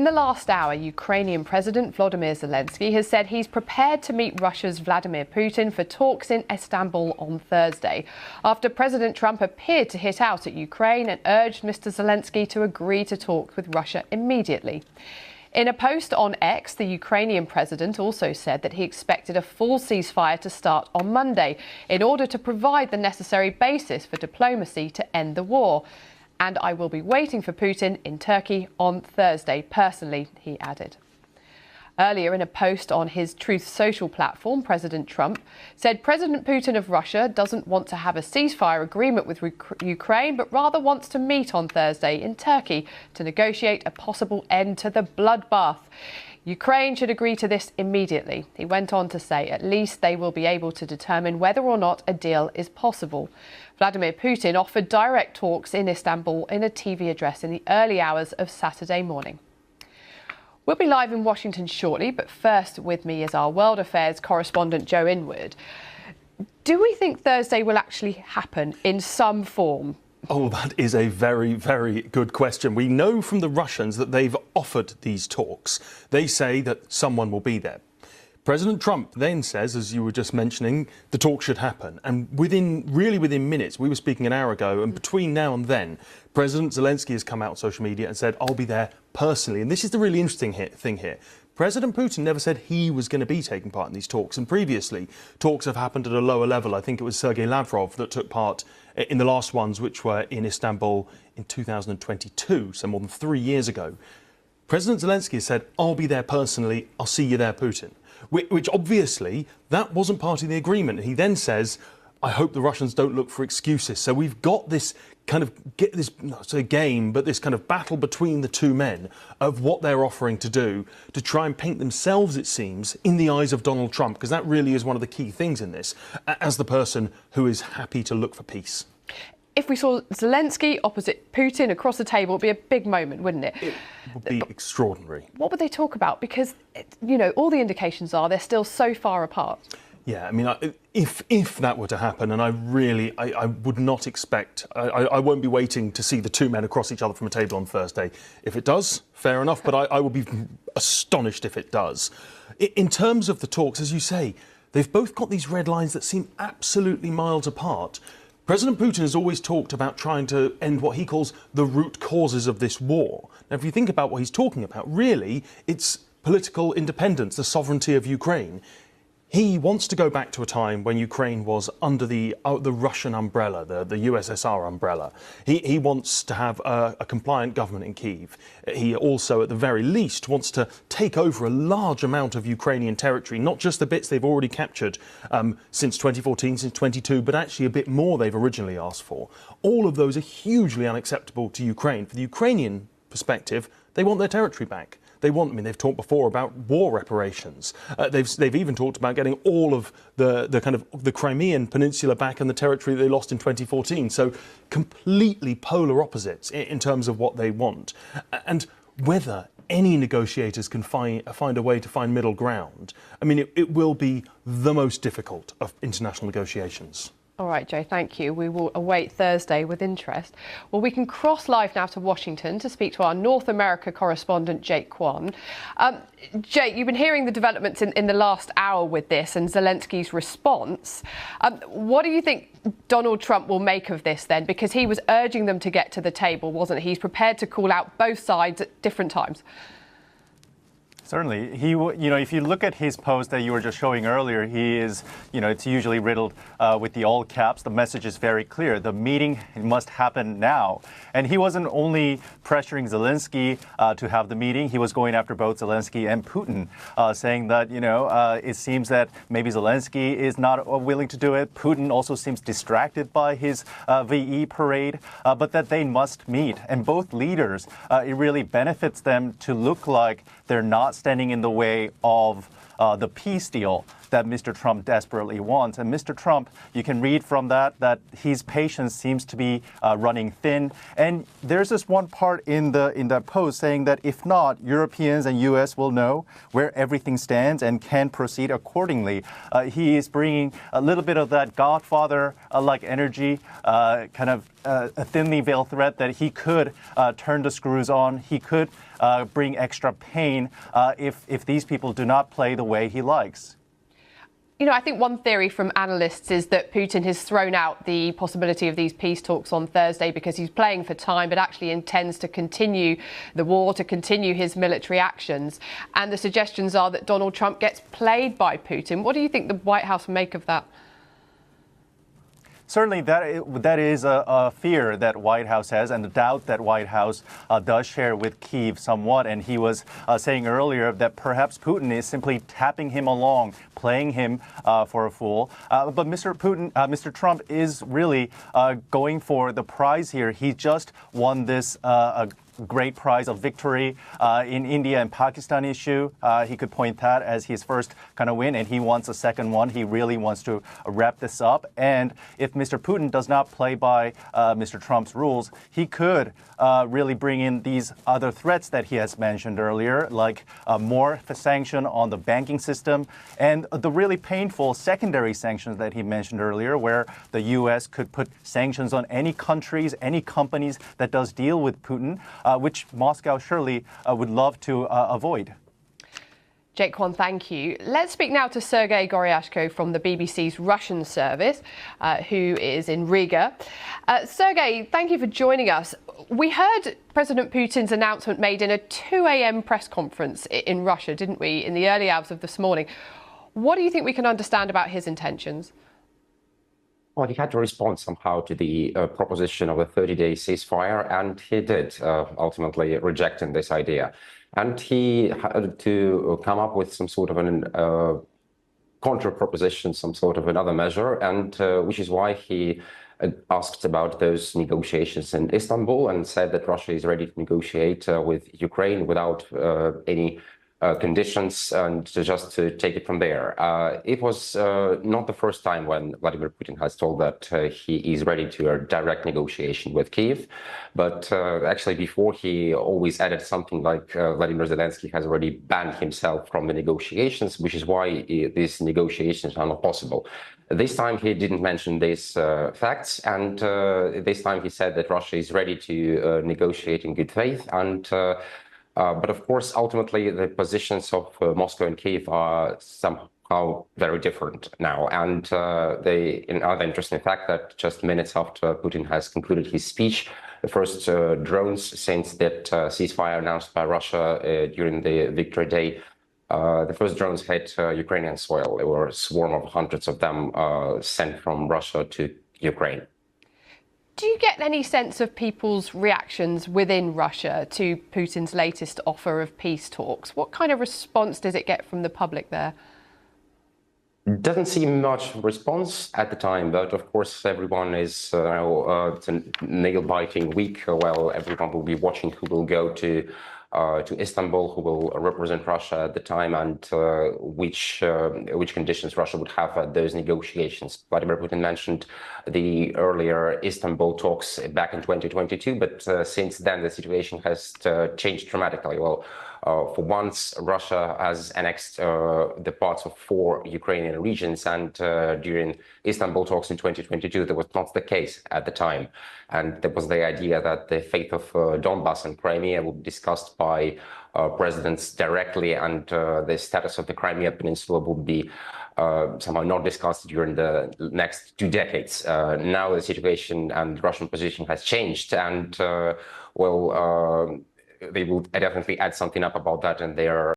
In the last hour, Ukrainian President Volodymyr Zelensky has said he's prepared to meet Russia's Vladimir Putin for talks in Istanbul on Thursday, after President Trump appeared to hit out at Ukraine and urged Mr. Zelensky to agree to talks with Russia immediately. In a post on X, the Ukrainian president also said that he expected a full ceasefire to start on Monday in order to provide the necessary basis for diplomacy to end the war. And I will be waiting for Putin in Turkey on Thursday, personally, he added. Earlier, in a post on his Truth Social platform, President Trump said President Putin of Russia doesn't want to have a ceasefire agreement with Ukraine, but rather wants to meet on Thursday in Turkey to negotiate a possible end to the bloodbath. Ukraine should agree to this immediately. He went on to say at least they will be able to determine whether or not a deal is possible. Vladimir Putin offered direct talks in Istanbul in a TV address in the early hours of Saturday morning. We'll be live in Washington shortly, but first with me is our World Affairs correspondent Joe Inwood. Do we think Thursday will actually happen in some form? Oh, that is a very, very good question. We know from the Russians that they've offered these talks. They say that someone will be there. President Trump then says, as you were just mentioning, the talk should happen. And within minutes, we were speaking an hour ago, and between now and then, President Zelensky has come out on social media and said, I'll be there personally. And this is the really interesting thing here. President Putin never said he was going to be taking part in these talks. And previously, talks have happened at a lower level. I think it was Sergei Lavrov that took part in the last ones, which were in Istanbul in 2022, so more than 3 years ago. President Zelensky said, I'll be there personally. I'll see you there, Putin. Which obviously, that wasn't part of the agreement. He then says, I hope the Russians don't look for excuses. So we've got this kind of, not say game, but this kind of battle between the two men of what they're offering to do to try and paint themselves, it seems, in the eyes of Donald Trump, because that really is one of the key things in this, as the person who is happy to look for peace. If we saw Zelensky opposite Putin across the table, it would be a big moment, wouldn't it? It would be extraordinary. What would they talk about? Because, all the indications are they're still so far apart. Yeah, I mean, if that were to happen, and I would not expect, I won't be waiting to see the two men across each other from a table on Thursday. If it does, fair enough, but I will be astonished if it does. In terms of the talks, as you say, they've both got these red lines that seem absolutely miles apart. President Putin has always talked about trying to end what he calls the root causes of this war. Now, if you think about what he's talking about, really, it's political independence, the sovereignty of Ukraine. He wants to go back to a time when Ukraine was under the Russian umbrella, the USSR umbrella. He wants to have a compliant government in Kyiv. He also, at the very least, wants to take over a large amount of Ukrainian territory, not just the bits they've already captured since 2014, since 22, but actually a bit more they've originally asked for. All of those are hugely unacceptable to Ukraine. For the Ukrainian perspective, they want their territory back. They've talked before about war reparations. They've even talked about getting all of the Crimean Peninsula back and the territory they lost in 2014. So completely polar opposites in terms of what they want. And whether any negotiators can find a way to find middle ground, I mean, it will be the most difficult of international negotiations. All right, Joe, thank you. We will await Thursday with interest. Well, we can cross live now to Washington to speak to our North America correspondent, Jake Kwan. Jake, you've been hearing the developments in the last hour with this and Zelensky's response. What do you think Donald Trump will make of this then? Because he was urging them to get to the table, wasn't he? He's prepared to call out both sides at different times. Certainly. If you look at his post that you were just showing earlier, he is, it's usually riddled with the all caps. The message is very clear. The meeting must happen now. And he wasn't only pressuring Zelensky to have the meeting. He was going after both Zelensky and Putin, saying that, it seems that maybe Zelensky is not willing to do it. Putin also seems distracted by his VE parade, but that they must meet. And both leaders, it really benefits them to look like they're not standing in the way of the peace deal that Mr. Trump desperately wants. And Mr. Trump, you can read from that his patience seems to be running thin. And there's this one part in that post saying that if not, Europeans and U.S. will know where everything stands and can proceed accordingly. He is bringing a little bit of that Godfather-like energy, kind of a thinly veiled threat that he could turn the screws on. He could bring extra pain if these people do not play the way he likes. You know, I think one theory from analysts is that Putin has thrown out the possibility of these peace talks on Thursday because he's playing for time, but actually intends to continue the war, to continue his military actions. And the suggestions are that Donald Trump gets played by Putin. What do you think the White House make of that? Certainly, that is a fear that White House has, and a doubt that White House does share with Kyiv somewhat. And he was saying earlier that perhaps Putin is simply tapping him along, playing him for a fool. But Mr. Trump is really going for the prize here. He just won this great prize of victory in India and Pakistan issue. He could point that as his first kind of win, and he wants a second one. He really wants to wrap this up. And if Mr. Putin does not play by Mr. Trump's rules, he could really bring in these other threats that he has mentioned earlier, like more sanction on the banking system and the really painful secondary sanctions that he mentioned earlier, where the U.S. could put sanctions on any countries, any companies that does deal with Putin, which Moscow surely would love to avoid. Jake Kwan, thank you. Let's speak now to Sergei Goryashko from the BBC's Russian service, who is in Riga. Sergei, thank you for joining us. We heard President Putin's announcement made in a 2 a.m. press conference in Russia, didn't we, in the early hours of this morning. What do you think we can understand about his intentions? Well, he had to respond somehow to the proposition of a 30-day ceasefire, and he did, ultimately rejecting this idea. And he had to come up with some sort of an counter-proposition, some sort of another measure, and which is why he asked about those negotiations in Istanbul and said that Russia is ready to negotiate with Ukraine without any conditions, and just to take it from there. It was not the first time when Vladimir Putin has told that he is ready to a direct negotiation with Kyiv, but actually before he always added something like Vladimir Zelensky has already banned himself from the negotiations, which is why these negotiations are not possible. This time he didn't mention these facts, and this time he said that Russia is ready to negotiate in good faith, and but of course, ultimately, the positions of Moscow and Kyiv are somehow very different now. And another interesting fact that just minutes after Putin has concluded his speech, the first drones since that ceasefire announced by Russia during the Victory Day, the first drones hit Ukrainian soil. There were a swarm of hundreds of them sent from Russia to Ukraine. Do you get any sense of people's reactions within Russia to Putin's latest offer of peace talks? What kind of response does it get from the public there? Doesn't seem much response at the time, but of course everyone is it's a nail-biting week. Well, everyone will be watching who will go to Istanbul, who will represent Russia at the time, and which conditions Russia would have at those negotiations. Vladimir Putin mentioned the earlier Istanbul talks back in 2022, but since then the situation has changed dramatically. Well, for once, Russia has annexed the parts of 4 Ukrainian regions, and during Istanbul talks in 2022, that was not the case at the time. And there was the idea that the fate of Donbass and Crimea would be discussed by presidents directly, and the status of the Crimea Peninsula would be somehow not discussed during the next 2 decades. Now the situation and Russian position has changed, and they will definitely add something up about that in their